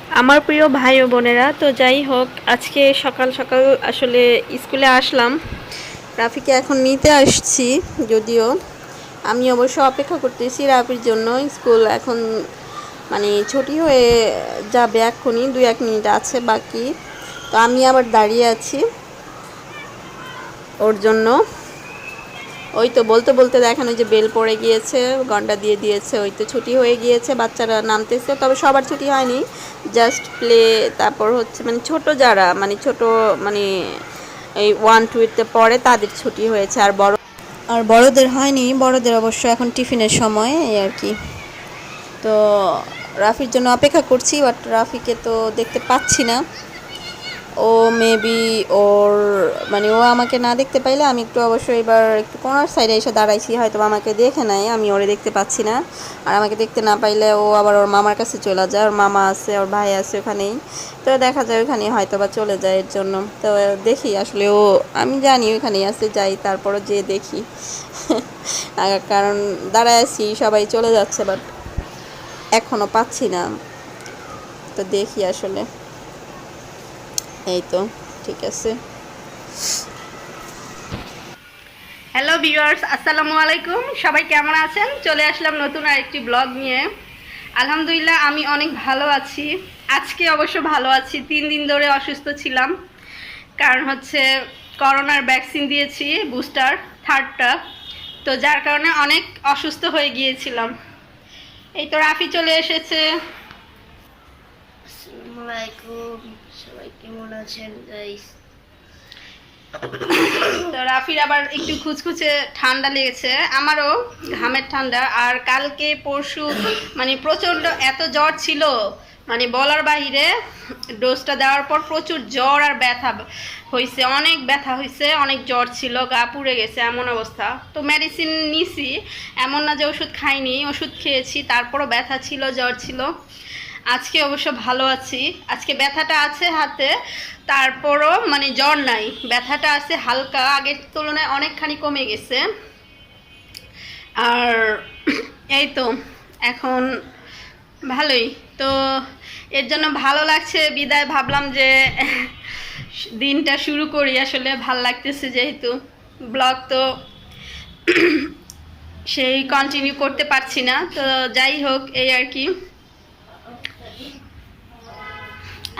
আমার প্রিয় ভাই ও বোনেরা, তো যাই হোক, আজকে সকাল সকাল আসলে স্কুলে আসলাম। রাফিকে এখন নিতে আসছি। যদিও আমি অবশ্য অপেক্ষা করতেছি রাফির জন্য। স্কুল এখন মানে ছুটি হয়ে যাবে, এখনই 2-1 মিনিট আছে বাকি। তো আমি আবার দাঁড়িয়ে আছি ওর জন্য। ওই তো বলতে বলতে দেখেন, ওই যে বেল পড়ে গিয়েছে, ঘন্টা দিয়ে দিয়েছে। ওই তো ছুটি হয়ে গিয়েছে, বাচ্চারা নামতেছে। তবে সবার ছুটি হয়নি, জাস্ট প্লে। তারপর হচ্ছে মানে ছোট যারা মানে ছোট মানে এই 1-2-তে পড়ে তাদের ছুটি হয়েছে, আর বড়দের হয়নি। বড়দের অবশ্য এখন টিফিনের সময়, এই আর কি। তো রাফির জন্য অপেক্ষা করছি, বাট রাফিকে তো দেখতে পাচ্ছি না। ও মেবি ওর মানে ও আমাকে না দেখতে পাইলে, আমি একটু অবশ্যই এবার একটু কর্নার সাইডে এসে দাঁড়াইছি, হয়তো আমাকে দেখে নাই, আমি ওরে দেখতে পাচ্ছি না। আর আমাকে দেখতে না পাইলে ও আবার ওর মামার কাছে চলে যায়। ওর মামা আছে, ওর ভাই আছে ওখানেই। তো দেখা যায় ওখানেই হয়তো বা চলে যায় এর জন্য। তো দেখি আসলে ও, আমি জানি ওইখানেই আছে, যাই তারপরও যেয়ে দেখি। কারণ দাঁড়ায় আছি, সবাই চলে যাচ্ছে, বাট এখনও পাচ্ছি না। তো দেখি আসলে। এই তো ঠিক আছে। হ্যালো ভিউয়ার্স, আসসালামু আলাইকুম। সবাই কেমন আছেন? চলে আসলাম নতুন আরেকটি ব্লগ নিয়ে। আলহামদুলিল্লাহ, আমি অনেক ভালো আছি। আজকে অবশ্য ভালো আছি। 3 দিন ধরে অসুস্থ ছিলাম, কারণ হচ্ছে করোনার ভ্যাকসিন দিয়েছি, বুস্টার 3টা। তো যার কারণে অনেক অসুস্থ হয়ে গিয়েছিলাম। এই তো রাফি চলে এসেছে। আসসালামু আলাইকুম, সবাই কেমন আছেন গাইস? তো রাফির আবার একটু খুচখুচে ঠান্ডা লেগেছে, আমারও ঘামের ঠান্ডা। আর কালকে পরশু মানে প্রচণ্ড এত জ্বর ছিল, মানে বলার বাহিরে। ডোজটা দেওয়ার পর প্রচুর জ্বর আর ব্যথা হয়েছে, অনেক ব্যথা হয়েছে, অনেক জ্বর ছিল, গা পুড়ে গেছে, এমন অবস্থা। তো মেডিসিন নিছি, এমন না যে ওষুধ খাইনি, ওষুধ খেয়েছি, তারপরও ব্যথা ছিল, জ্বর ছিল। আজকে অবশ্য ভালো আছি। আজকে ব্যথাটা আছে হাতে, তারপরও মানে জ্বর নাই, ব্যথাটা আছে হালকা, আগের তুলনায় অনেকখানি কমে গেছে। আর এই তো এখন ভালোই। তো এর জন্য ভালো লাগছে বিদায় ভাবলাম যে দিনটা শুরু করি। আসলে ভাল লাগতেছে, যেহেতু ব্লগ তো সেই কন্টিনিউ করতে পারছি না। তো যাই হোক, এই আর কি।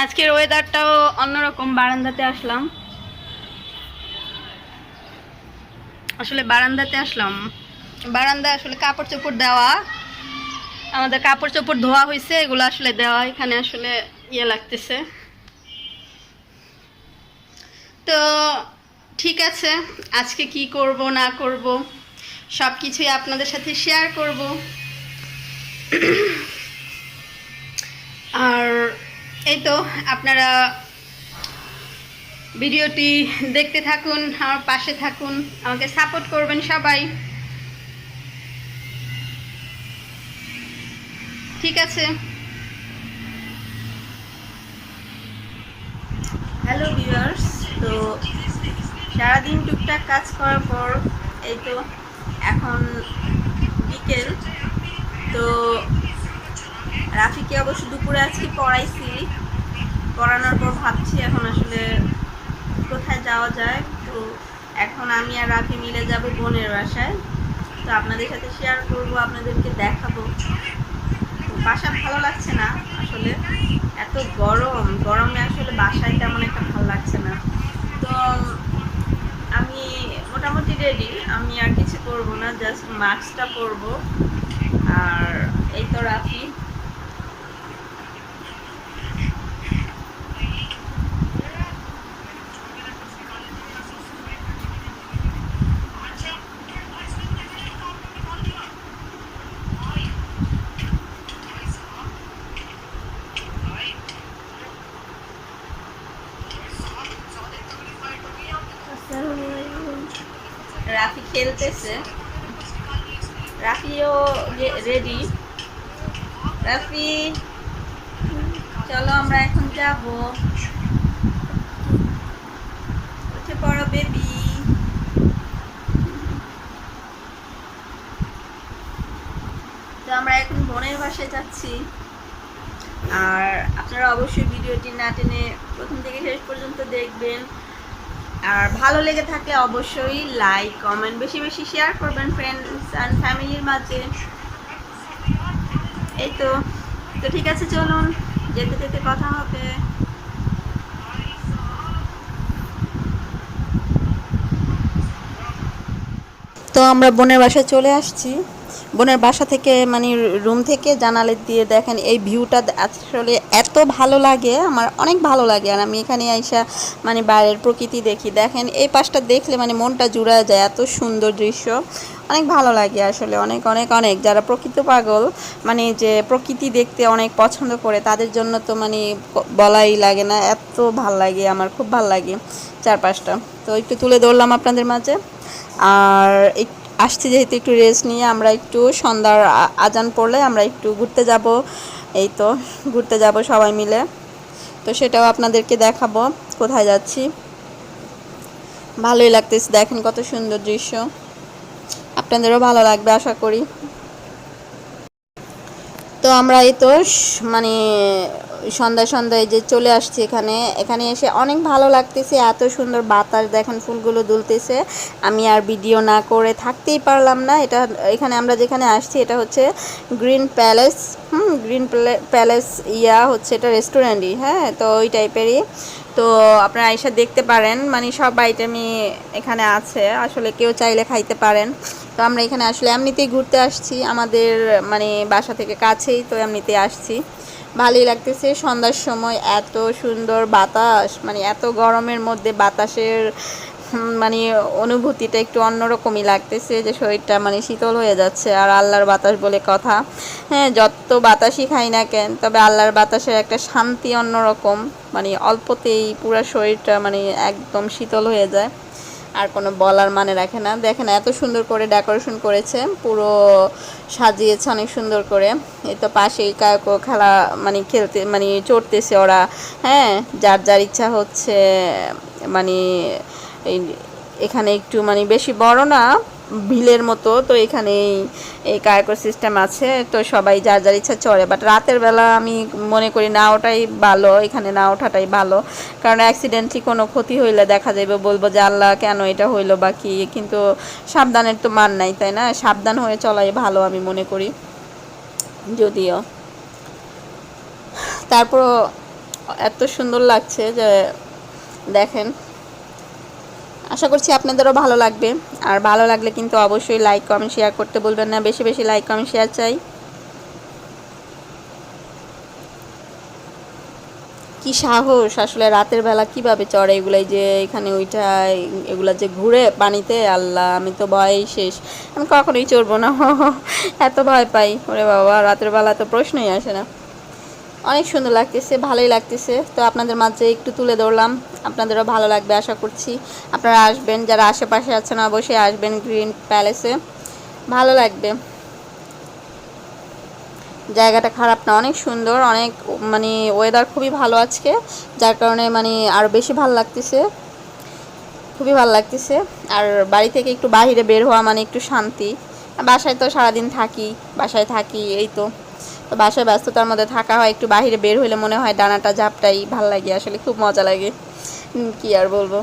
আজকের ওয়েদারটাও অন্যরকম। বারান্দাতে আসলাম, আসলে বারান্দাতে আসলাম। বারান্দা আসলে কাপড় চোপড় দেওয়া, আমাদের কাপড় চোপড় ধোয়া হয়েছে, এগুলো আসলে দেওয়া এখানে আসলে ইয়ে লাগতেছে। তো ঠিক আছে, আজকে কি করব না করব সব কিছুই আপনাদের সাথে শেয়ার করব। আর এই তো আপনারা ভিডিওটি দেখতে থাকুন, আমার পাশে থাকুন, আমাকে সাপোর্ট করবেন সবাই। ঠিক আছে। হ্যালো ভিউয়ার্স, তো সারাদিন টুকটাক কাজ করার পর এই তো এখন বিকেল। তো রাফিকে অবশ্য দুপুরে আজকে পড়াইছি, পড়ানোর পর ভাবছি এখন আসলে কোথায় যাওয়া যায়। তো এখন আমি আর রাফি মিলে যাব বোনের বাসায়। তো আপনাদের সাথে শেয়ার করব, আপনাদেরকে দেখাবো। বাসা ভালো লাগছে না আসলে, এত গরমে আসলে বাসায় তেমন একটা ভালো লাগছে না। তো আমি মোটামুটি রেডি, আমি আর কিছু করব না, জাস্ট মাস্কটা পরবো। আর এই তো রাফি। রাফি খেলতেছে, রাফিও রেডি। রাফি চলো আমরা এখন যাব, উঠে পড়ো বেবি। তো আমরা এখন বোনের বাসায় যাচ্ছি। আর আপনারা অবশ্যই ভিডিওটি না টেনে প্রথম থেকে শেষ পর্যন্ত দেখবেন। আর ভালো লেগে থাকলে অবশ্যই লাইক কমেন্ট বেশি বেশি শেয়ার করবেন ফ্রেন্ডস অ্যান্ড ফ্যামিলির মাঝে। এই তো তো ঠিক আছে, চলুন যেতে যেতে কথা হবে। তো আমরা বোনের বাসায় চলে আসছি। বোনের বাসা থেকে মানে রুম থেকে জানালে দিয়ে দেখেন এই ভিউটা আসলে এত ভালো লাগে, আমার অনেক ভালো লাগে। আর আমি এখানে আইসা মানে বাইরের প্রকৃতি দেখি, দেখেন এই পাশটা দেখলে মানে মনটা জুড়ে যায়, এত সুন্দর দৃশ্য, অনেক ভালো লাগে আসলে। অনেক অনেক অনেক যারা প্রকৃত পাগল মানে যে প্রকৃতি দেখতে অনেক পছন্দ করে তাদের জন্য তো মানে বলাই লাগে না, এত ভাল লাগে, আমার খুব ভাল লাগে চারপাশটা। তো একটু তুলে ধরলাম আপনাদের মাঝে। আর আসছি যেহেতু একটু রেস্ট নিয়ে আমরা একটু সন্ধ্যার আজান পড়লে আমরা একটু ঘুরতে যাব। এই তো ঘুরতে যাব সবাই মিলে, তো সেটাও আপনাদেরকে দেখাবো কোথায় যাচ্ছি। ভালোই লাগতেছে, দেখেন কত সুন্দর দৃশ্য, আপনাদেরও ভালো লাগবে আশা করি। তো আমরা এই তো মানে সন্ধ্যায় সন্ধ্যায় যে চলে আসছি এখানে, এখানে এসে অনেক ভালো লাগতেছে, এত সুন্দর বাতাস, দেখেন ফুলগুলো দুলতেছে। আমি আর ভিডিও না করে থাকতেই পারলাম না। এটা এখানে আমরা যেখানে আসছি এটা হচ্ছে গ্রিন প্যালেস। গ্রিন প্যালেস হচ্ছে এটা রেস্টুরেন্টই, হ্যাঁ, তো ওই টাইপেরই। তো আপনারা এসে দেখতে পারেন, মানে সব আইটেমই এখানে আছে, আসলে কেউ চাইলে খাইতে পারেন। তো আমরা এখানে আসলে এমনিতেই ঘুরতে আসছি, আমাদের মানে বাসা থেকে কাছেই, তো এমনিতেই আসছি। ভালোই লাগতেছে সন্ধ্যার সময়, এত সুন্দর বাতাস, মানে এত গরমের মধ্যে বাতাসের মানে অনুভূতিটা একটু অন্যরকমই লাগতেছে, যে শরীরটা মানে শীতল হয়ে যাচ্ছে। আর আল্লাহর বাতাস বলে কথা, হ্যাঁ, যত বাতাসই খাই না কেন, তবে আল্লাহর বাতাসের একটা শান্তি অন্যরকম, মানে অল্পতেই পুরো শরীরটা মানে একদম শীতল হয়ে যায়, আর কোনো বলার মানে রাখে না। দেখেন এত সুন্দর করে ডেকোরেশন করেছে, পুরো সাজিয়েছে অনেক সুন্দর করে। এই তো পাশেই কায়কো খেলা মানে খেলতে মানে চড়তেছে ওরা, হ্যাঁ, যার যার ইচ্ছা হচ্ছে মানে এই এখানে একটু মানে বেশি বড় না, ভিলের মতো, তো এখানে এই কায়কোর সিস্টেম আছে, তো সবাই যার যার ইচ্ছা চড়ে। বাট রাতের বেলা আমি মনে করি না ওটাই ভালো, এখানে না ওঠাটাই ভালো, কারণ অ্যাক্সিডেন্টলি কোনো ক্ষতি হইলে দেখা যাবে বলবো যে আল্লাহ কেন এটা হইলো বা কি, কিন্তু সাবধানের তো মান নাই, তাই না? সাবধান হয়ে চলাই ভালো আমি মনে করি যদিও। তারপর এত সুন্দর লাগছে যে দেখেন, আশা করছি আপনাদেরও ভালো লাগবে। আর ভালো লাগলে কিন্তু অবশ্যই লাইক কমেন্ট শেয়ার করতে বলবেন না, বেশি বেশি লাইক কমেন্ট শেয়ার চাই। কি সাহস আসলে রাতের বেলা কিভাবে চড়ে এগুলাই, যে এখানে ওইটা এগুলা যে ঘুরে পানিতে, আল্লাহ আমি তো ভয়ই শেষ, আমি কখনোই চড়বো না। এত ভয় পাই, ওরে বাবা, রাতের বেলা তো প্রশ্নই আসে না। অনেক সুন্দর লাগতেছে, ভালোই লাগতেছে, তো আপনাদের মাঝে একটু তুলে ধরলাম, আপনাদেরও ভালো লাগবে আশা করছি। আপনারা আসবেন, যারা আশেপাশে আছেন অবশ্যই আসবেন গ্রিন প্যালেসে, ভালো লাগবে। জায়গাটা খারাপ না, অনেক সুন্দর, অনেক মানে ওয়েদার খুবই ভালো আজকে, যার কারণে মানে আরও বেশি ভালো লাগতেছে, খুবই ভালো লাগতেছে। আর বাড়ি থেকে একটু বাইরে বের হওয়া মানে একটু শান্তি। বাসায় তো সারাদিন থাকি, বাসায় থাকি, এই তো তো বাসায় ব্যস্ততার মধ্যে থাকা হয়, একটু বাইরে বের হইলে মনে হয় ডানাটা ঝাপটাই, ভাল লাগে আসলে, খুব মজা লাগে, কি আর বলবো।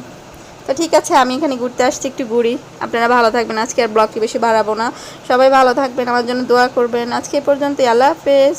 তো ঠিক আছে, আমি এখানে ঘুরতে আসছি, একটু ঘুরি। আপনারা ভালো থাকবেন, আজকে আর ব্লগটি বেশি বাড়াবো না, সবাই ভালো থাকবেন, আমার জন্য দোয়া করবেন। আজকে এই পর্যন্তই, আল্লাহ হাফেজ।